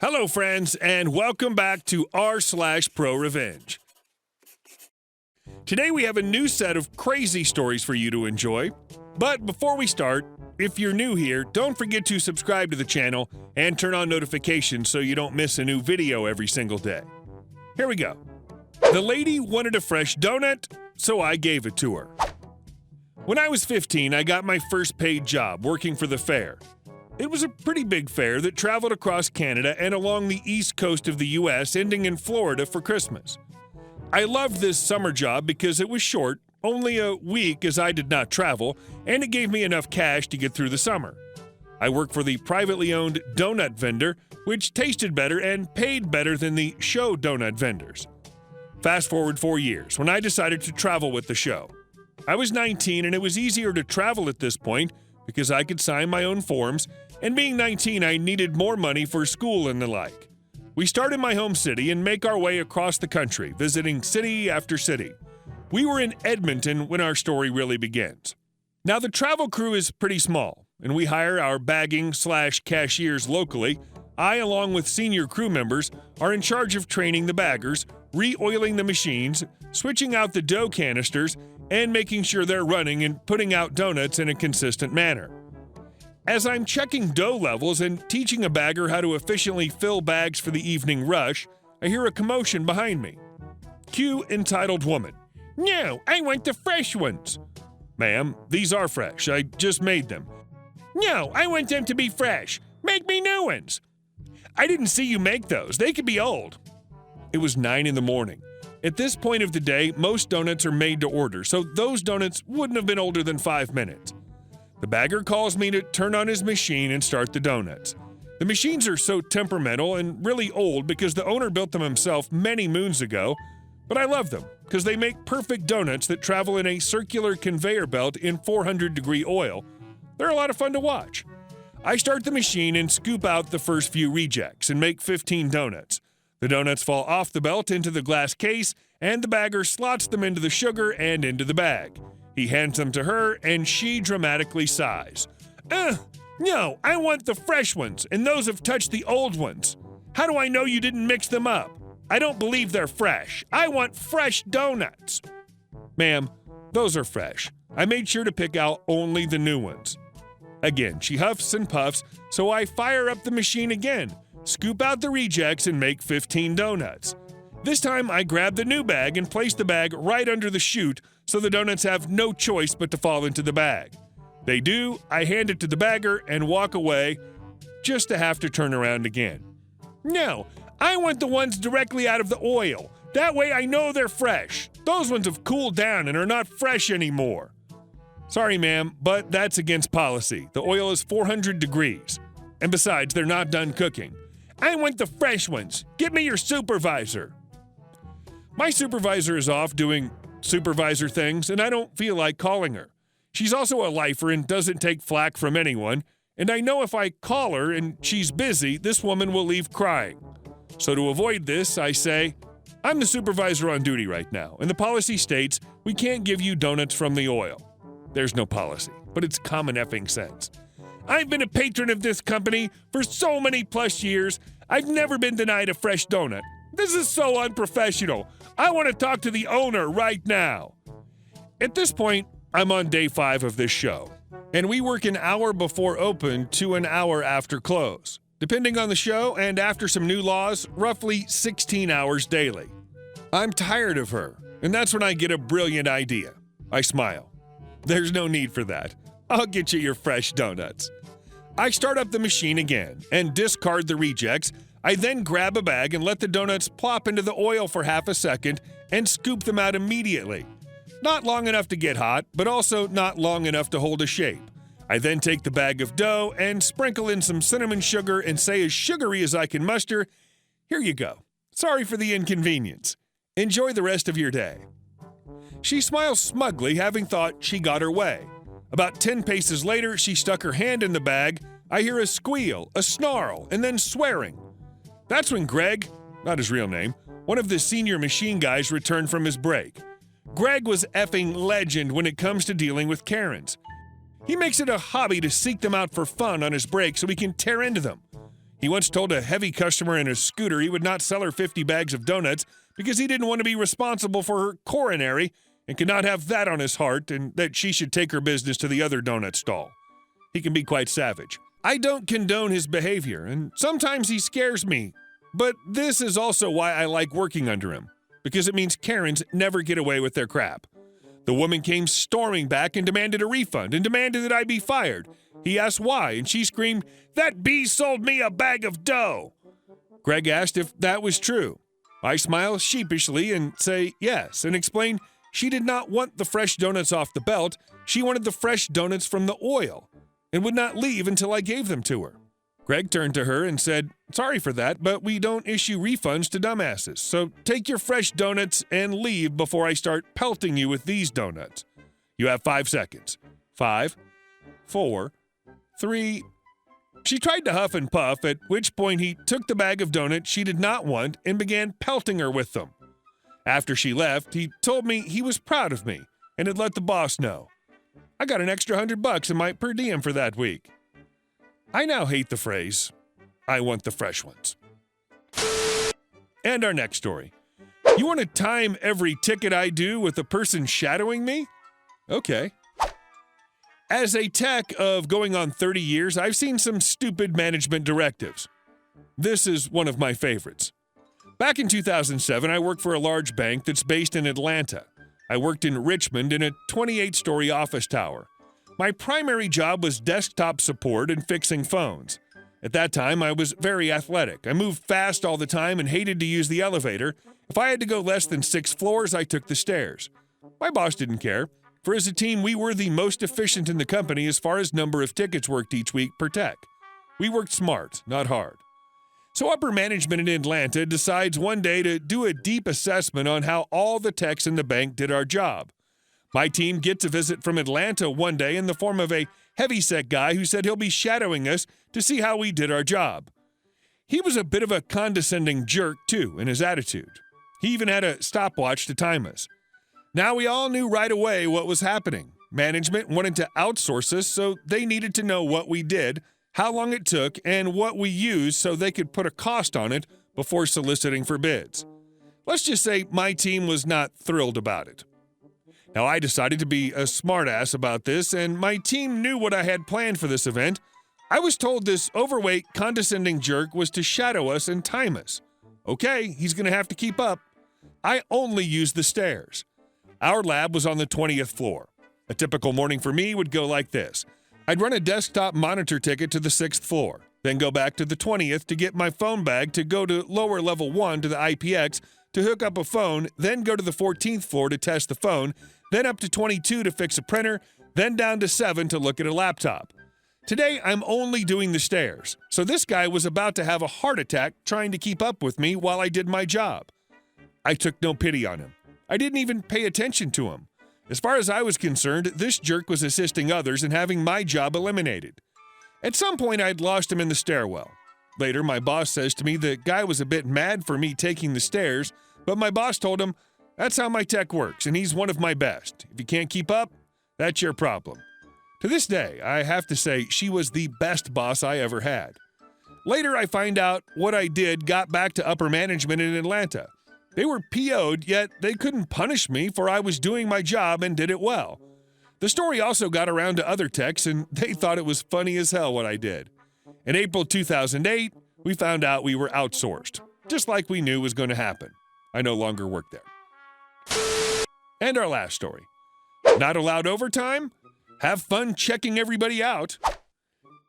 Hello, friends, and welcome back to r/ProRevenge. Today we have a new set of crazy stories for you to enjoy. But before we start, if you're new here, don't forget to subscribe to the channel and turn on notifications so you don't miss a new video every single day. Here we go. The lady wanted a fresh donut, so I gave it to her. When I was 15, I got my first paid job working for the fair. It was a pretty big fair that traveled across Canada and along the east coast of the U.S., ending in Florida for Christmas. I loved this summer job because it was short, only a week as I did not travel, and it gave me enough cash to get through the summer. I worked for the privately owned donut vendor, which tasted better and paid better than the show donut vendors. Fast forward 4 years, when I decided to travel with the show. I was 19 and it was easier to travel at this point because I could sign my own forms, and being 19, I needed more money for school and the like. We start in my home city and make our way across the country, visiting city after city. We were in Edmonton when our story really begins. Now, the travel crew is pretty small, and we hire our bagging/cashiers locally. I, along with senior crew members, are in charge of training the baggers, re-oiling the machines, switching out the dough canisters, and making sure they're running and putting out donuts in a consistent manner. As I'm checking dough levels and teaching a bagger how to efficiently fill bags for the evening rush, I hear a commotion behind me. Cue entitled woman. No, I want the fresh ones. Ma'am, these are fresh. I just made them. No, I want them to be fresh. Make me new ones. I didn't see you make those. They could be old. It was 9 in the morning. At this point of the day, most donuts are made to order, so those donuts wouldn't have been older than 5 minutes. The bagger calls me to turn on his machine and start the donuts. The machines are so temperamental and really old because the owner built them himself many moons ago, but I love them because they make perfect donuts that travel in a circular conveyor belt in 400-degree oil. They're a lot of fun to watch. I start the machine and scoop out the first few rejects and make 15 donuts. The donuts fall off the belt into the glass case, and the bagger slots them into the sugar and into the bag. He hands them to her, and she dramatically sighs. No, I want the fresh ones, and those have touched the old ones. How do I know you didn't mix them up? I don't believe they're fresh. I want fresh donuts. Ma'am, those are fresh. I made sure to pick out only the new ones. Again, she huffs and puffs, so I fire up the machine again, scoop out the rejects, and make 15 donuts. This time, I grab the new bag and place the bag right under the chute so the donuts have no choice but to fall into the bag. They do, I hand it to the bagger and walk away, just to have to turn around again. No, I want the ones directly out of the oil. That way I know they're fresh. Those ones have cooled down and are not fresh anymore. Sorry, ma'am, but that's against policy. The oil is 400 degrees. And besides, they're not done cooking. I want the fresh ones. Give me your supervisor. My supervisor is off doing supervisor things, and I don't feel like calling her. She's also a lifer and doesn't take flack from anyone, and I know if I call her and she's busy, this woman will leave crying. So to avoid this, I say, I'm the supervisor on duty right now, and the policy states we can't give you donuts from the oil. There's no policy, but it's common effing sense. I've been a patron of this company for so many plus years, I've never been denied a fresh donut. This is so unprofessional. I want to talk to the owner right now. At this point, I'm on day 5 of this show, and we work an hour before open to an hour after close. Depending on the show and after some new laws, roughly 16 hours daily. I'm tired of her, and that's when I get a brilliant idea. I smile. There's no need for that. I'll get you your fresh donuts. I start up the machine again and discard the rejects. I then grab a bag and let the donuts plop into the oil for half a second and scoop them out immediately. Not long enough to get hot, but also not long enough to hold a shape. I then take the bag of dough and sprinkle in some cinnamon sugar and say as sugary as I can muster, here you go. Sorry for the inconvenience. Enjoy the rest of your day. She smiles smugly, having thought she got her way. About 10 paces later, she stuck her hand in the bag. I hear a squeal, a snarl, and then swearing. That's when Greg, not his real name, one of the senior machine guys returned from his break. Greg was effing legend when it comes to dealing with Karens. He makes it a hobby to seek them out for fun on his break so he can tear into them. He once told a heavy customer in a scooter he would not sell her 50 bags of donuts because he didn't want to be responsible for her coronary and could not have that on his heart, and that she should take her business to the other donut stall. He can be quite savage. I don't condone his behavior, and sometimes he scares me. But this is also why I like working under him, because it means Karens never get away with their crap. The woman came storming back and demanded a refund and demanded that I be fired. He asked why, and she screamed, "That bee sold me a bag of dough." Greg asked if that was true. I smile sheepishly and say yes, and explain she did not want the fresh donuts off the belt. She wanted the fresh donuts from the oil and would not leave until I gave them to her. Greg turned to her and said, "Sorry for that, but we don't issue refunds to dumbasses. So take your fresh donuts and leave before I start pelting you with these donuts. You have 5 seconds. 5, 4, 3." She tried to huff and puff, at which point he took the bag of donuts she did not want and began pelting her with them. After she left, he told me he was proud of me and had let the boss know. I got an extra $100 in my per diem for that week. I now hate the phrase, "I want the fresh ones." And our next story. You want to time every ticket I do with a person shadowing me? Okay. As a tech of going on 30 years, I've seen some stupid management directives. This is one of my favorites. Back in 2007, I worked for a large bank that's based in Atlanta. I worked in Richmond in a 28-story office tower. My primary job was desktop support and fixing phones. At that time, I was very athletic. I moved fast all the time and hated to use the elevator. If I had to go less than 6 floors, I took the stairs. My boss didn't care, for as a team, we were the most efficient in the company as far as number of tickets worked each week per tech. We worked smart, not hard. So upper management in Atlanta decides one day to do a deep assessment on how all the techs in the bank did our job. My team gets a visit from Atlanta one day in the form of a heavyset guy who said he'll be shadowing us to see how we did our job. He was a bit of a condescending jerk, too, in his attitude. He even had a stopwatch to time us. Now we all knew right away what was happening. Management wanted to outsource us, so they needed to know what we did, how long it took, and what we used so they could put a cost on it before soliciting for bids. Let's just say my team was not thrilled about it. Now, I decided to be a smartass about this, and my team knew what I had planned for this event. I was told this overweight, condescending jerk was to shadow us and time us. Okay, he's going to have to keep up. I only used the stairs. Our lab was on the 20th floor. A typical morning for me would go like this. I'd run a desktop monitor ticket to the 6th floor, then go back to the 20th to get my phone bag to go to lower level 1 to the IPX to hook up a phone, then go to the 14th floor to test the phone, then up to 22 to fix a printer, then down to 7 to look at a laptop. Today, I'm only doing the stairs, so this guy was about to have a heart attack trying to keep up with me while I did my job. I took no pity on him. I didn't even pay attention to him. As far as I was concerned, this jerk was assisting others and having my job eliminated. At some point, I'd lost him in the stairwell. Later, my boss says to me the guy was a bit mad for me taking the stairs, but my boss told him, "That's how my tech works, and he's one of my best. If you can't keep up, that's your problem." To this day, I have to say she was the best boss I ever had. Later, I find out what I did got back to upper management in Atlanta. They were PO'd, yet they couldn't punish me for I was doing my job and did it well. The story also got around to other techs, and they thought it was funny as hell what I did. In April 2008, we found out we were outsourced, just like we knew was going to happen. I no longer work there. And our last story. Not allowed overtime? Have fun checking everybody out.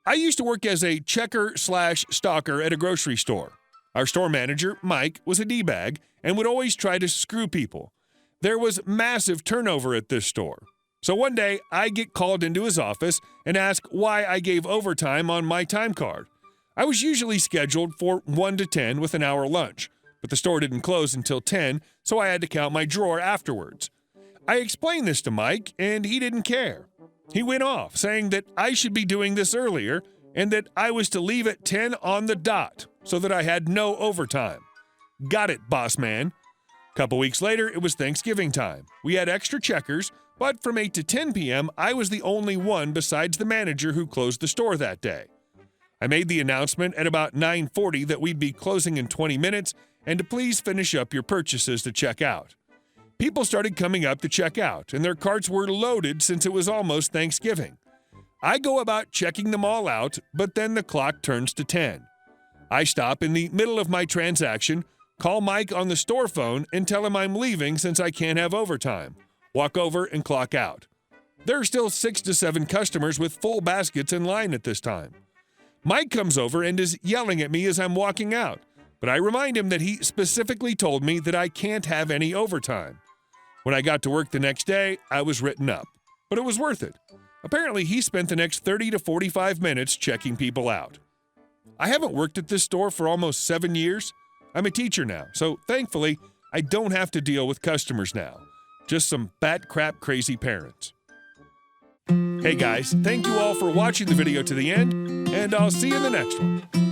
I used to work as a checker/stalker at a grocery store. Our store manager, Mike, was a D-bag and would always try to screw people. There was massive turnover at this store. So one day, I get called into his office and ask why I gave overtime on my time card. I was usually scheduled for 1 to 10 with an hour lunch, but the store didn't close until 10, so I had to count my drawer afterwards. I explained this to Mike, and he didn't care. He went off, saying that I should be doing this earlier and that I was to leave at 10 on the dot so that I had no overtime. Got it, boss man. Couple weeks later, it was Thanksgiving time. We had extra checkers, but from 8 to 10 p.m., I was the only one besides the manager who closed the store that day. I made the announcement at about 9:40 that we'd be closing in 20 minutes and to please finish up your purchases to check out. People started coming up to check out, and their carts were loaded since it was almost Thanksgiving. I go about checking them all out, but then the clock turns to 10. I stop in the middle of my transaction, call Mike on the store phone, and tell him I'm leaving since I can't have overtime. Walk over and clock out. There are still 6 to 7 customers with full baskets in line at this time. Mike comes over and is yelling at me as I'm walking out, but I remind him that he specifically told me that I can't have any overtime. When I got to work the next day, I was written up, but it was worth it. Apparently, he spent the next 30 to 45 minutes checking people out. I haven't worked at this store for almost 7 years. I'm a teacher now, so thankfully, I don't have to deal with customers now. Just some bat crap crazy parents. Hey guys, thank you all for watching the video to the end, and I'll see you in the next one.